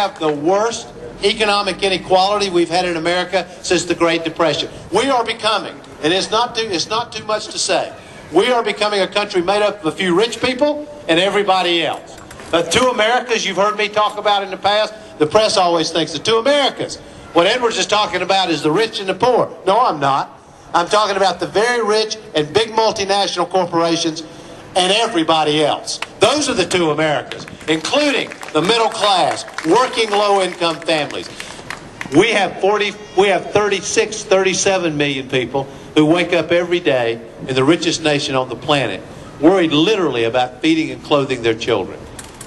have the worst economic inequality we've had in America since the Great Depression. We are becoming, and it's not too much to say, we are becoming a country made up of a few rich people and everybody else. The two Americas you've heard me talk about in the past, the press always thinks the two Americas. What Edwards is talking about is the rich and the poor. No, I'm not. I'm talking about the very rich and big multinational corporations and everybody else. Those are the two Americas, including the middle class, working low-income families. We have 36, 37 million people who wake up every day in the richest nation on the planet, worried literally about feeding and clothing their children.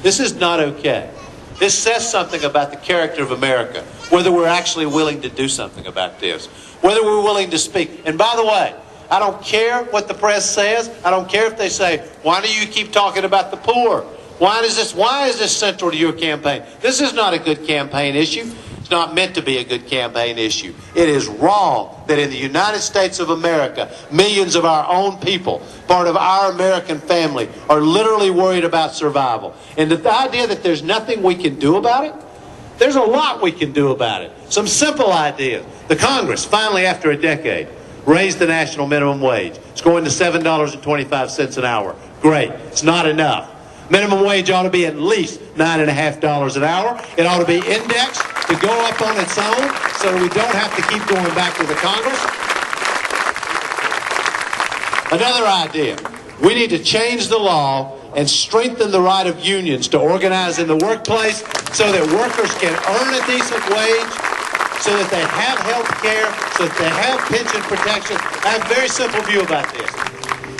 This is not okay. This says something about the character of America, whether we're actually willing to do something about this, whether we're willing to speak. And by the way, I don't care what the press says. I don't care if they say, why do you keep talking about the poor? Why is this central to your campaign? This is not a good campaign issue. It's not meant to be a good campaign issue. It is wrong that in the United States of America, millions of our own people, part of our American family, are literally worried about survival. And the idea that there's nothing we can do about it, there's a lot we can do about it. Some simple ideas. The Congress, finally after a decade, raised the national minimum wage. It's going to $7.25 an hour. Great. It's not enough. Minimum wage ought to be at least $9.50 an hour. It ought to be indexed to go up on its own so we don't have to keep going back to the Congress. Another idea. We need to change the law and strengthen the right of unions to organize in the workplace so that workers can earn a decent wage, so that they have health care, so that they have pension protection. I have a very simple view about this.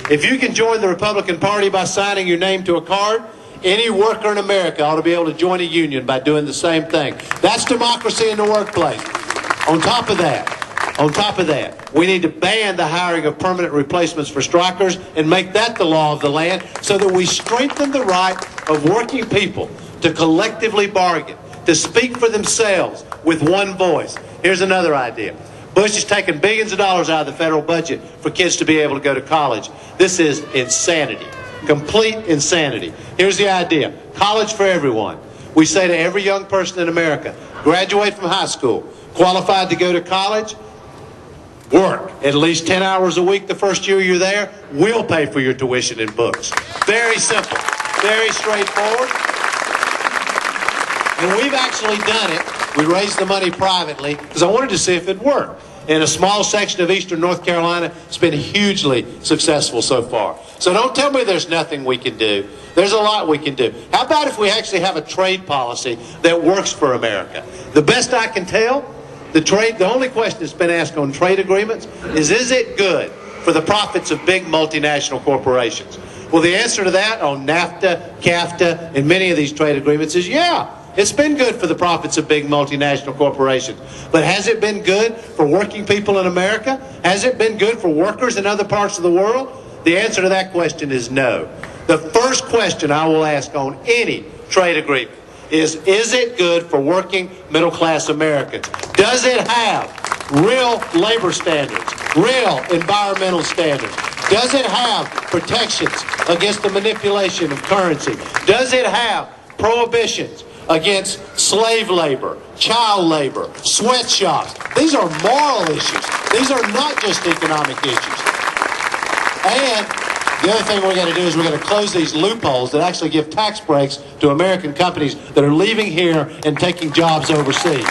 If you can join the Republican Party by signing your name to a card, any worker in America ought to be able to join a union by doing the same thing. That's democracy in the workplace. On top of that, we need to ban the hiring of permanent replacements for strikers and make that the law of the land so that we strengthen the right of working people to collectively bargain, to speak for themselves with one voice. Here's another idea. Bush has taken billions of dollars out of the federal budget for kids to be able to go to college. This is insanity. Complete insanity. Here's the idea. College for everyone. We say to every young person in America, graduate from high school, qualified to go to college, work at least 10 hours a week the first year you're there, we'll pay for your tuition and books. Very simple. Very straightforward. And we've actually done it. We raised the money privately because I wanted to see if it worked. In a small section of eastern North Carolina, it's been hugely successful so far. So don't tell me there's nothing we can do. There's a lot we can do. How about if we actually have a trade policy that works for America? The best I can tell, the only question that's been asked on trade agreements is it good for the profits of big multinational corporations? Well, the answer to that on NAFTA, CAFTA, and many of these trade agreements is yeah. It's been good for the profits of big multinational corporations. But has it been good for working people in America? Has it been good for workers in other parts of the world? The answer to that question is no. The first question I will ask on any trade agreement is it good for working middle-class Americans? Does it have real labor standards, real environmental standards? Does it have protections against the manipulation of currency? Does it have prohibitions against slave labor, child labor, sweatshops? These are moral issues. These are not just economic issues. And the other thing we're going to do is we're going to close these loopholes that actually give tax breaks to American companies that are leaving here and taking jobs overseas.